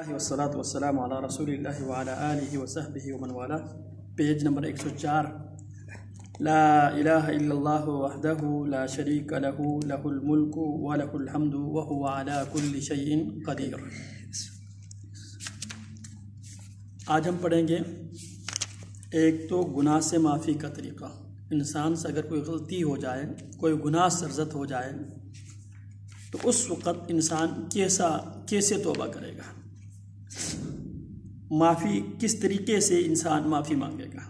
والصلاة والسلام على رسول الله وعلى آله وصحبه ومن والاه. Page number 104. لا الہ الا اللہ وحدہ لا شریک لہ لہ الملک ولہ الحمد وہو علی کل شیء قدیر. آج ہم پڑھیں گے ایک تو گناہ سے معافی کا طریقہ. انسان سے اگر کوئی غلطی ہو جائے، کوئی گناہ سرزد ہو جائے تو اس وقت انسان کیسے توبہ کرے گا، معافی کس طریقے سے انسان معافی مانگے گا.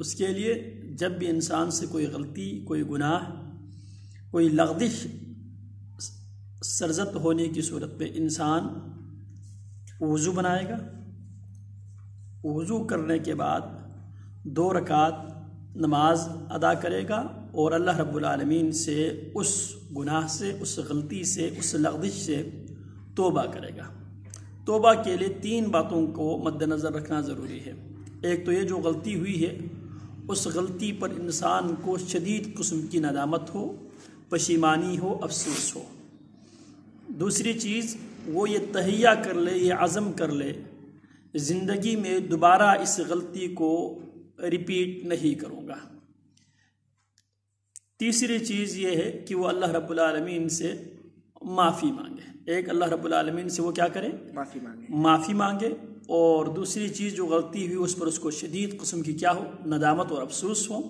اس کے لیے جب بھی انسان سے کوئی غلطی، کوئی گناہ، کوئی لغزش سرزد ہونے کی صورت میں انسان وضو بنائے گا. وضو کرنے کے بعد 2 رکعت نماز ادا کرے گا اور اللہ رب العالمین سے اس گناہ سے، اس غلطی سے، اس لغزش سے توبہ کرے گا. توبہ کے لیے 3 باتوں کو مد نظر رکھنا ضروری ہے. ایک تو یہ جو غلطی ہوئی ہے اس غلطی پر انسان کو شدید قسم کی ندامت ہو، پشیمانی ہو، افسوس ہو. دوسری چیز وہ یہ تہیہ کر لے، یہ عزم کر لے زندگی میں دوبارہ اس غلطی کو ریپیٹ نہیں کروں گا. تیسری چیز یہ ہے کہ وہ اللہ رب العالمین سے معافی مانگے. ایک اللہ رب العالمین سے وہ کیا کرے؟ معافی مانگے. اور دوسری چیز جو غلطی ہوئی اس پر اس کو شدید قسم کی کیا ہو، ندامت اور افسوس ہو.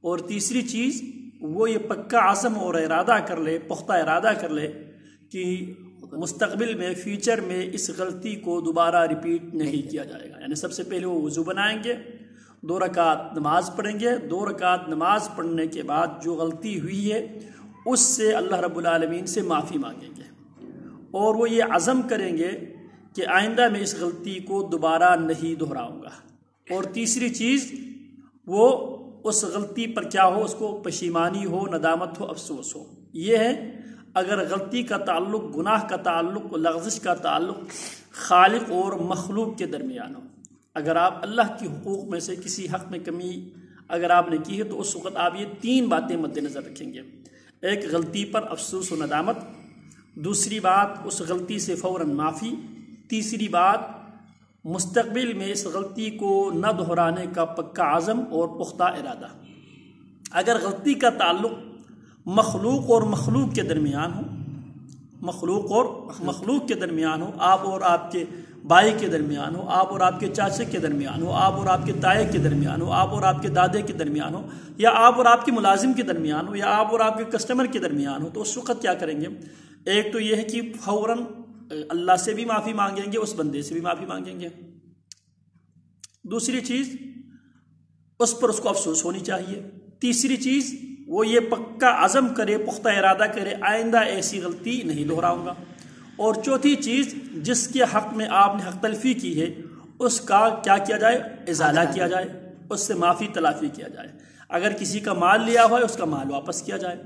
اور تیسری چیز وہ یہ پکا عزم اور ارادہ کر لے، پختہ ارادہ کر لے کہ مستقبل میں، فیوچر میں اس غلطی کو دوبارہ ریپیٹ نہیں کیا جائے گا. یعنی سب سے پہلے وہ وضو بنائیں گے، 2 رکعت نماز پڑھیں گے. 2 رکعت نماز پڑھنے کے بعد جو غلطی ہوئی ہے اس سے اللہ رب العالمین سے معافی مانگیں گے. اور وہ یہ عزم کریں گے کہ آئندہ میں اس غلطی کو دوبارہ نہیں دہراؤں گا. اور تیسری چیز وہ اس غلطی پر کیا ہو، اس کو پشیمانی ہو، ندامت ہو، افسوس ہو. یہ ہے اگر غلطی کا تعلق، گناہ کا تعلق، لغزش کا تعلق خالق اور مخلوق کے درمیان ہو. اگر آپ اللہ کے حقوق میں سے کسی حق میں کمی اگر آپ نے کی ہے تو اس وقت آپ یہ 3 باتیں مد نظر رکھیں گے. ایک، غلطی پر افسوس و ندامت. دوسری بات، اس غلطی سے فوراً معافی. تیسری بات، مستقبل میں اس غلطی کو نہ دہرانے کا پکا عزم اور پختہ ارادہ. اگر غلطی کا تعلق مخلوق اور مخلوق کے درمیان ہو، مخلوق اور مخلوق کے درمیان ہو، آپ اور آپ کے بھائی کے درمیان ہو، آپ اور آپ کے چاچے کے درمیان ہو، آپ اور آپ کے تائے کے درمیان ہو، آپ اور آپ کے دادے کے درمیان ہو، یا آپ اور آپ کے ملازم کے درمیان ہو، یا آپ اور آپ کے کسٹمر کے درمیان ہو، تو اس وقت کیا کریں گے؟ ایک تو یہ ہے کہ فوراً اللہ سے بھی معافی مانگیں گے، اس بندے سے بھی معافی مانگیں گے. دوسری چیز اس پر اس کو افسوس ہونی چاہیے. تیسری چیز وہ یہ پکا عزم کرے، پختہ ارادہ کرے آئندہ ایسی غلطی نہیں دہراؤں گا. اور چوتھی چیز، جس کے حق میں آپ نے حق تلفی کی ہے اس کا کیا کیا جائے؟ ازالہ کیا جائے، اس سے معافی تلافی کیا جائے. اگر کسی کا مال لیا ہوا ہے اس کا مال واپس کیا جائے.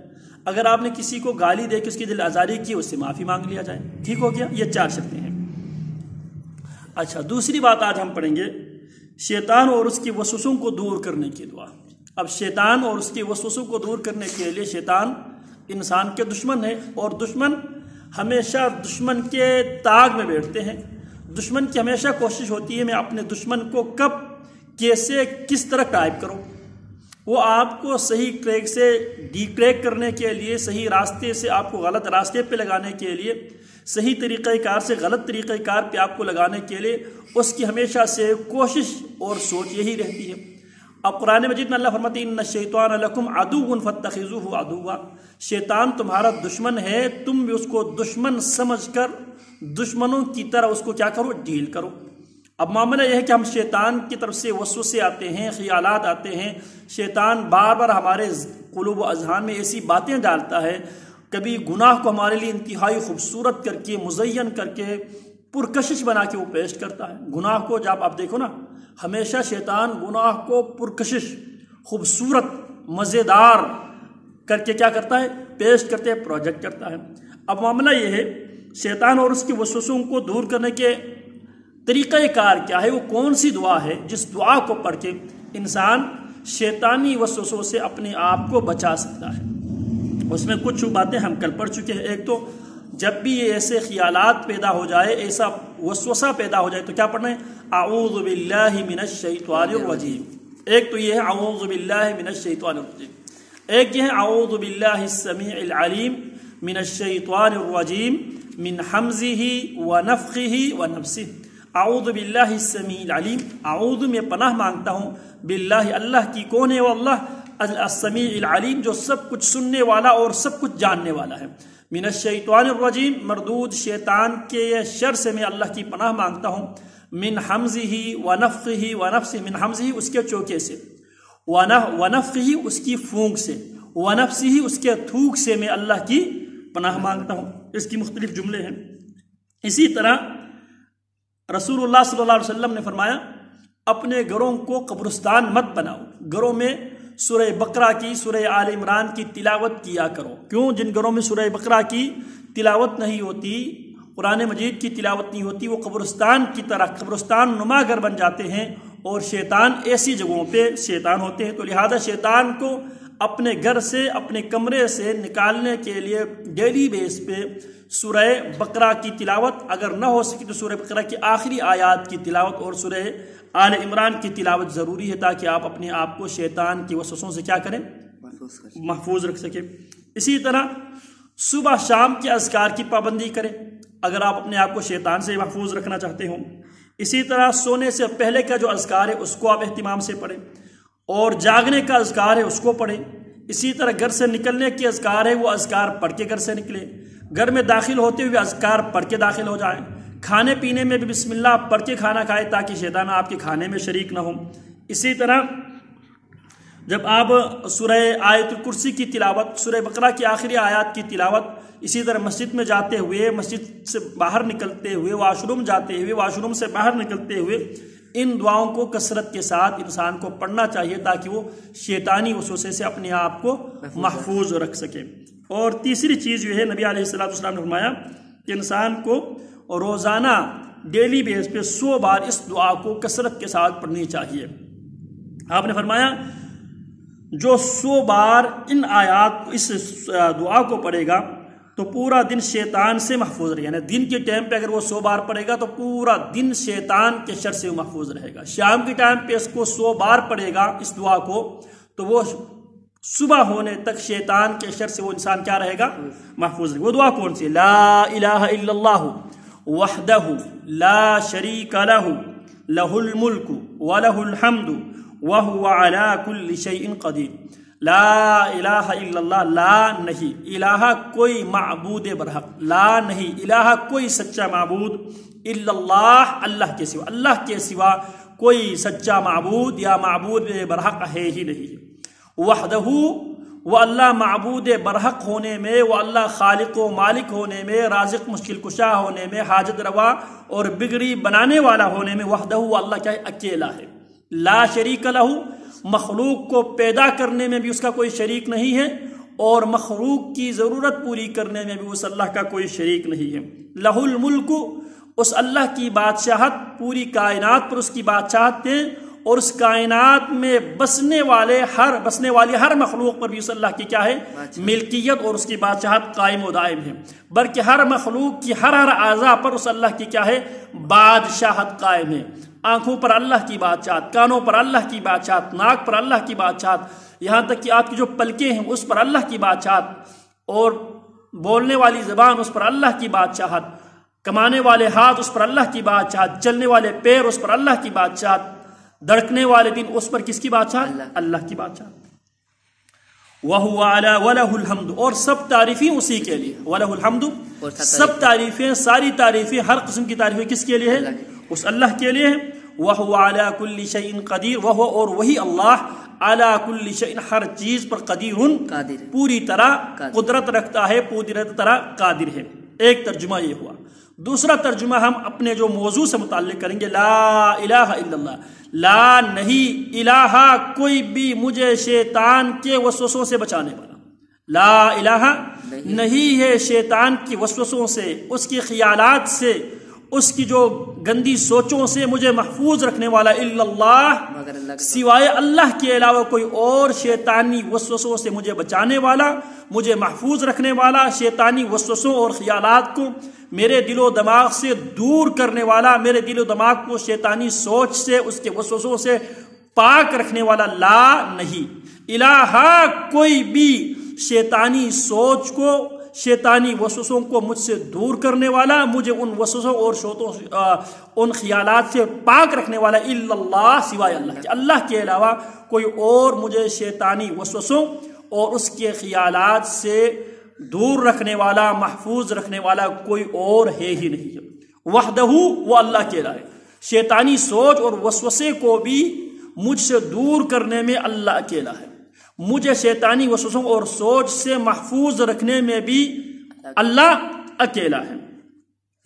اگر آپ نے کسی کو گالی دے کے اس کی دل آزاری کی اس سے معافی مانگ لیا جائے. ٹھیک ہو گیا؟ یہ 4 شرطیں ہیں. اچھا، دوسری بات آج ہم پڑھیں گے شیطان اور اس کے وسوسوں کو دور کرنے کی دعا. اب شیطان اور اس کے وسوسوں کو دور کرنے کے لیے شیطان انسان کے دشمن ہے، اور دشمن ہمیشہ دشمن کے تاغ میں بیٹھتے ہیں. دشمن کی ہمیشہ کوشش ہوتی ہے میں اپنے دشمن کو کب، کیسے، کس طرح ٹائپ کروں. وہ آپ کو صحیح ٹریک سے ڈی ٹریک کرنے کے لیے، صحیح راستے سے آپ کو غلط راستے پہ لگانے کے لیے، صحیح طریقہ کار سے غلط طریقہ کار پہ آپ کو لگانے کے لیے اس کی ہمیشہ سے کوشش اور سوچ یہی رہتی ہے. اب قرآن مجید میں اللہ فرماتے ہیں ان الشیطان لکم عدو فاتخذوہ عدوا. شیطان تمہارا دشمن ہے، تم بھی اس کو دشمن سمجھ کر دشمنوں کی طرح اس کو کیا کرو؟ ڈیل کرو. اب معاملہ یہ ہے کہ ہم شیطان کی طرف سے وسوسے آتے ہیں، خیالات آتے ہیں. شیطان بار بار ہمارے قلوب و اذہان میں ایسی باتیں ڈالتا ہے. کبھی گناہ کو ہمارے لیے انتہائی خوبصورت کر کے، مزین کر کے، پرکشش بنا کے وہ پیش کرتا ہے. گناہ کو جب آپ دیکھو نا، ہمیشہ شیطان گناہ کو پرکشش، خوبصورت، مزیدار کر کے کیا کرتا ہے؟ پیش کرتے ہیں، پروجیکٹ کرتا ہے. اب معاملہ یہ ہے شیطان اور اس کے وسوسوں کو دور کرنے کے طریقہ کار کیا ہے، وہ کون سی دعا ہے جس دعا کو پڑھ کے انسان شیطانی وسوسوں سے اپنے آپ کو بچا سکتا ہے. اس میں کچھ باتیں ہم کل پڑھ چکے ہیں. ایک تو جب بھی یہ ایسے خیالات پیدا ہو جائے، ایسا وسوسہ پیدا ہو جائے تو کیا پڑھنا ہے؟ اعوذ باللہ من الشیطان الرجیم۔ ایک تو یہ ہے اعوذ باللہ من الشیطان الرجیم، ایک یہ ہے اعوذ باللہ السمیع العلیم من الشیطان الرجیم من حمزہ ونفخہ ونفثہ۔ اعوذ باللہ السمیع العلیم، اعوذ میں پناہ مانگتا ہوں، باللہ اللہ کی، کون ہے وہ اللہ؟ السمیع العلیم جو سب کچھ سننے والا اور سب کچھ جاننے والا ہے، من الشیطان الرجیم مردود شیطان کے شر سے میں اللہ کی پناہ مانگتا ہوں، من حمزہ ونفخہ ونفثہ، من حمزہ اس کے چوکے سے، ونفخہ اس کی پھونک سے، ونفثہ اس کے تھوک سے میں اللہ کی پناہ مانگتا ہوں۔ اس کی مختلف جملے ہیں۔ اسی طرح رسول اللہ صلی اللہ علیہ وسلم نے فرمایا اپنے گھروں کو قبرستان مت بناؤ، گھروں میں سورہ بقرہ کی، سورہ آل عمران کی تلاوت کیا کرو۔ کیوں؟ جن گھروں میں سورہ بقرہ کی تلاوت نہیں ہوتی، قرآن مجید کی تلاوت نہیں ہوتی، وہ قبرستان کی طرح قبرستان نما گھر بن جاتے ہیں، اور شیطان ایسی جگہوں پہ شیطان ہوتے ہیں۔ تو لہذا شیطان کو اپنے گھر سے، اپنے کمرے سے نکالنے کے لیے ڈیلی بیس پہ سورہ بقرہ کی تلاوت، اگر نہ ہو سکی تو سورہ بقرہ کی آخری آیات کی تلاوت اور سورہ آل عمران کی تلاوت ضروری ہے، تاکہ آپ اپنے آپ کو شیطان کی وسوسوں سے کیا کریں؟ محفوظ رکھ سکیں۔ اسی طرح صبح شام کے اذکار کی پابندی کریں اگر آپ اپنے آپ کو شیطان سے محفوظ رکھنا چاہتے ہوں۔ اسی طرح سونے سے پہلے کا جو اذکار ہے اس کو آپ اہتمام سے پڑھیں، اور جاگنے کا اذکار ہے اس کو پڑھیں۔ اسی طرح گھر سے نکلنے کے اذکار ہے وہ اذکار پڑھ کے گھر سے نکلیں، گھر میں داخل ہوتے ہوئے اذکار پڑھ کے داخل ہو جائیں، کھانے پینے میں بھی بسم اللہ پڑھ کے کھانا کھائیں تاکہ شیطان آپ کے کھانے میں شریک نہ ہو۔ اسی طرح جب آپ سورہ آیت الکرسی کی تلاوت، سورہ بقرہ کی آخری آیات کی تلاوت، اسی طرح مسجد میں جاتے ہوئے، مسجد سے باہر نکلتے ہوئے، واش روم جاتے ہوئے، واش روم سے باہر نکلتے ہوئے، ان دعاؤں کو کثرت کے ساتھ انسان کو پڑھنا چاہیے تاکہ وہ شیطانی وسوسے سے اپنے آپ کو محفوظ رکھ سکے۔ اور تیسری چیز جو ہے، نبی علیہ السلام نے فرمایا کہ انسان کو روزانہ ڈیلی بیس پہ 100 بار اس دعا کو کثرت کے ساتھ پڑھنی چاہیے۔ آپ نے فرمایا جو 100 بار ان آیات اس دعا کو پڑھے گا تو پورا دن شیطان سے محفوظ رہے گا، یعنی دن کے ٹائم پہ اگر وہ 100 بار پڑھے گا تو پورا دن شیطان کے شر سے محفوظ رہے گا۔ شام کے ٹائم پہ اس کو 100 بار پڑھے گا اس دعا کو تو وہ صبح ہونے تک شیطان کے شر سے وہ انسان کیا رہے گا؟ محفوظ رہے گا۔ وہ دعا کون سی؟ لا الہ الا اللہ وحدہ لا شریک لہ لہ الملک ولہ الحمد وہو علی کل شیء قدیر۔ لا الہ الا اللہ، لا نہیں الہ کوئی معبود برحق، لا نہیں الہ کوئی سچا معبود، الا اللہ اللہ کے سوا، اللہ کے سوا کوئی سچا معبود یا معبود برحق ہے ہی نہیں۔ وحدہ، وہ اللہ معبود برحق ہونے میں، وہ اللہ خالق و مالک ہونے میں، رازق مشکل کشا ہونے میں، حاجت روا اور بگڑی بنانے والا ہونے میں، وحدہ وہ اللہ کیا ہے؟ اکیلا ہے۔ لا شریک لہ، مخلوق کو پیدا کرنے میں بھی اس کا کوئی شریک نہیں ہے، اور مخلوق کی ضرورت پوری کرنے میں بھی اس اللہ کا کوئی شریک نہیں ہے۔ لہ الملک، اس اللہ کی بادشاہت، پوری کائنات پر اس کی بادشاہت ہے، اور اس کائنات میں بسنے والی ہر مخلوق پر بھی اس اللہ کی کیا ہے؟ ملکیت اور اس کی بادشاہت قائم و دائم ہے، بلکہ ہر مخلوق کی ہر اعضاء پر اس اللہ کی کیا ہے؟ بادشاہت قائم ہے۔ آنکھوں پر اللہ کی بادشاہت، کانوں پر اللہ کی بادشاہت، ناک پر اللہ کی بادشاہت، یہاں تک کہ آپ کی جو پلکیں ہیں اس پر اللہ کی بادشاہت، اور بولنے والی زبان اس پر اللہ کی بادشاہت، کمانے والے ہاتھ اس پر اللہ کی بادشاہت، چلنے والے پیر اس پر اللہ کی بادشاہت، دھڑکنے والے دن اس پر کس کی بادشاہت؟ اللہ کی بادشاہت۔ وَهُوَ عَلَى وَلَهُ الْحَمْدُ، اور سب تعریفیں اسی کے لیے، وَلَهُ الْحَمْدُ، سب تعریفیں، ساری تعریفیں، ہر قسم کی تعریفیں کس کے لیے ہے؟ اس اللہ کے لیے ہے۔ وَهُوَ عَلَى كُلِّ شَيْءٍ قَدِيرٌ، وَهُوَ، اور وہی اللہ، عَلَى كُلِّ شَيْءٍ، ہر چیز پر، قدیر، پوری طرح قدرت رکھتا ہے، پوری طرح قادر ہے۔ ایک ترجمہ یہ ہوا۔ دوسرا ترجمہ ہم اپنے جو موضوع سے متعلق کریں گے، لا الہ الا اللہ، لا نہیں الہ کوئی بھی مجھے شیطان کے وسوسوں سے بچانے والا، لا الہ نہیں ہے شیطان کی وسوسوں سے، اس کے خیالات سے اس کی جو گندی سوچوں سے مجھے محفوظ رکھنے والا الا اللہ، سوائے اللہ کے علاوہ کوئی اور شیطانی وسوسوں سے مجھے بچانے والا، مجھے محفوظ رکھنے والا، شیطانی وسوسوں اور خیالات کو میرے دل و دماغ سے دور کرنے والا، میرے دل و دماغ کو شیطانی سوچ سے، اس کے وسوسوں سے پاک رکھنے والا لا نہیں، الہ کوئی بھی شیطانی سوچ کو، شیطانی وسوسوں کو مجھ سے دور کرنے والا، مجھے ان وسوسوں اور ان خیالات سے پاک رکھنے والا الا اللہ، سوائے اللہ کے، اللہ کے علاوہ کوئی اور مجھے شیطانی وسوسوں اور اس کے خیالات سے دور رکھنے والا، محفوظ رکھنے والا کوئی اور ہے ہی نہیں ہے۔ وحدہ، وہ اللہ کے علاوہ شیطانی سوچ اور وسوسے کو بھی مجھ سے دور کرنے میں اللہ اکیلا ہے، مجھے شیطانی وسوسوں اور سوچ سے محفوظ رکھنے میں بھی اللہ اکیلا ہے۔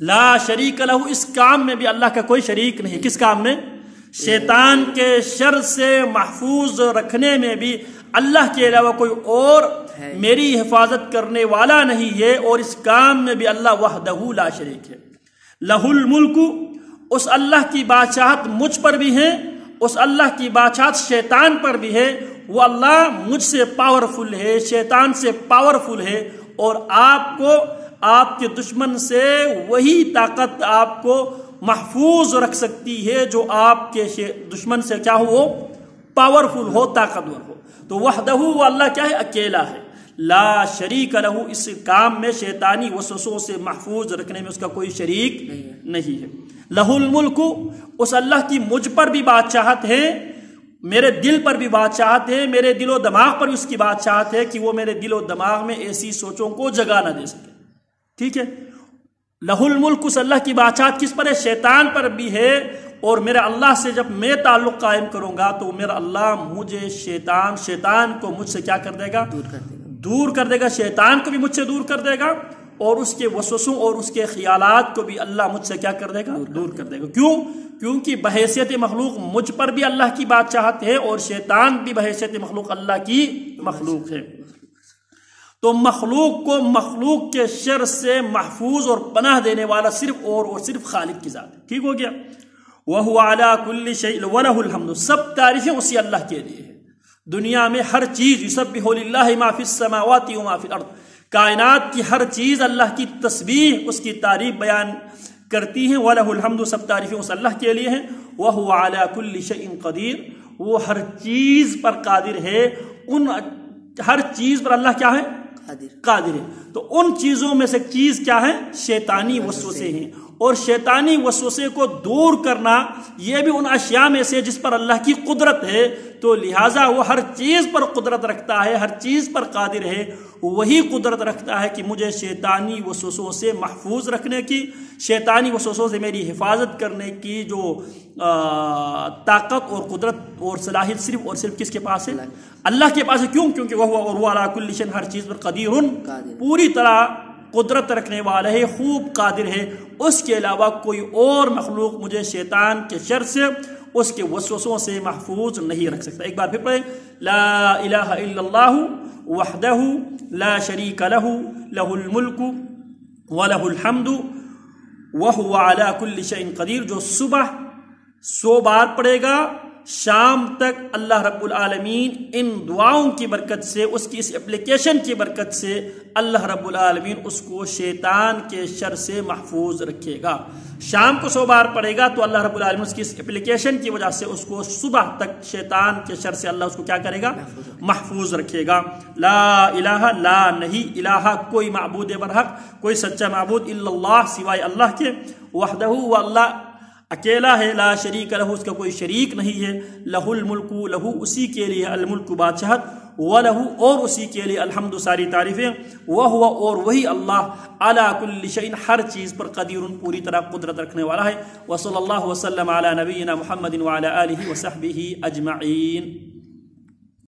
لا شریک لہ، اس کام میں بھی اللہ کا کوئی شریک نہیں۔ کس کام میں؟ شیطان کے شر سے محفوظ رکھنے میں بھی اللہ کے علاوہ کوئی اور میری حفاظت کرنے والا نہیں ہے، اور اس کام میں بھی اللہ وحدہ لا شریک ہے۔ لہ الملک، اس اللہ کی بادشاہت مجھ پر بھی ہے، اس اللہ کی بادشاہت شیطان پر بھی ہے، وہ اللہ مجھ سے پاورفل ہے، شیطان سے پاورفل ہے، اور آپ کو آپ کے دشمن سے وہی طاقت آپ کو محفوظ رکھ سکتی ہے جو آپ کے دشمن سے کیا ہو، پاورفل ہو، طاقتور ہو۔ تو وحدہ، وہ اللہ کیا ہے؟ اکیلا ہے۔ لا شریک لہ، اس کام میں شیطانی وسوسوں سے محفوظ رکھنے میں اس کا کوئی شریک نہیں ہے۔ لہ الملک، اس اللہ کی مجھ پر بھی بادشاہت ہے، میرے دل پر بھی بادشاہت ہے، میرے دل و دماغ پر بھی اس کی بادشاہت ہے کہ وہ میرے دل و دماغ میں ایسی سوچوں کو جگہ نہ دے سکے۔ ٹھیک ہے، لہ الملک، اس اللہ کی بادشاہت کس پر ہے؟ شیطان پر بھی ہے، اور میرا اللہ سے جب میں تعلق قائم کروں گا تو میرا اللہ مجھے شیطان کو مجھ سے کیا کر دے گا؟ دور کر دے گا، شیطان کو بھی مجھ سے دور کر دے گا، اور اس کے وسوسوں اور اس کے خیالات کو بھی اللہ مجھ سے کیا کر دے گا؟ دور کر دے گا۔ کیوں؟ کیونکہ بحیثیت مخلوق مجھ پر بھی اللہ کی بادشاہت ہے، اور شیطان بھی بحیثیت مخلوق اللہ کی مخلوق ہے۔ تو مخلوق کو مخلوق کے شر سے محفوظ اور پناہ دینے والا صرف اور صرف خالق کی ذات ہے۔ ٹھیک ہو گیا؟ وَهُوَ عَلَى كُلِّ شَيْءٍ وَلَهُ الْحَمْدُ، سب تعریفیں اسی اللہ کے لیے ہے۔ دنیا میں ہر چیز یسبح للہ ما فی السماوات وما فی الارض، کائنات کی ہر چیز اللہ کی تسبیح، اس کی تعریف بیان کرتی ہیں۔ وَلَهُ الْحَمْدُ، سب تعریفیں اس اللہ کے لیے ہیں۔ وَهُوَ عَلَى كُلِّ شَيْءٍ قَدِيرٌ، وہ ہر چیز پر قادر ہے، ان ہر چیز پر اللہ کیا ہے؟ قادر ہے۔ تو ان چیزوں میں سے چیز کیا ہے؟ شیطانی وسوسے ہیں، اور شیطانی وسوسے کو دور کرنا یہ بھی ان اشیاء میں سے جس پر اللہ کی قدرت ہے، تو لہٰذا وہ ہر چیز پر قدرت رکھتا ہے، ہر چیز پر قادر ہے، وہی قدرت رکھتا ہے کہ مجھے شیطانی وسوسوں سے محفوظ رکھنے کی، شیطانی وسوسوں سے میری حفاظت کرنے کی جو طاقت اور قدرت اور صلاحیت صرف اور صرف کس کے پاس ہے؟ اللہ کے پاس ہے۔ کیوں؟ کیونکہ وہ علی کل شیء، ہر چیز پر قدیر، پوری طرح قدرت رکھنے والا ہے، خوب قادر ہے۔ اس کے علاوہ کوئی اور مخلوق مجھے شیطان کے شر سے، اس کے وسوسوں سے محفوظ نہیں رکھ سکتا۔ ایک بار پھر پڑھیں، لا الہ الا اللہ وحدہ لا شریک لہ، لہ الملک ولہ الحمد وہو علی کل شیء قدیر، جو صبح 100 بار پڑھے گا، شام تک اللہ رب العالمین ان دعاؤں کی برکت سے، اس کی اس اپلیکیشن کی برکت سے اللہ رب العالمین اس کو شیطان کے شر سے محفوظ رکھے گا۔ شام کو 100 بار پڑھے گا تو اللہ رب العالمین اس کی اس اپلیکیشن کی وجہ سے اس کو صبح تک شیطان کے شر سے اللہ اس کو کیا کرے گا؟ محفوظ رکھے گا۔ لا الہ، لا نہیں، الہ کوئی معبود برحق، کوئی سچا معبود، الا اللہ سوائے اللہ کے، وحدہ وہ اللہ اکیلا ہے، لا شریک لہ اس کا کوئی شریک نہیں ہے، لہ الملک لہ اسی کے لیے الملک بادشاہت، ولہ اور اسی کے لیے الحمد ساری تعریفیں، وہو اور وہی اللہ علی کل شیء ہر چیز پر قدیر پوری طرح قدرت رکھنے والا ہے۔ وصلی اللہ وسلم علی نبینا محمد وعلی آلہ وصحبہ اجمعین۔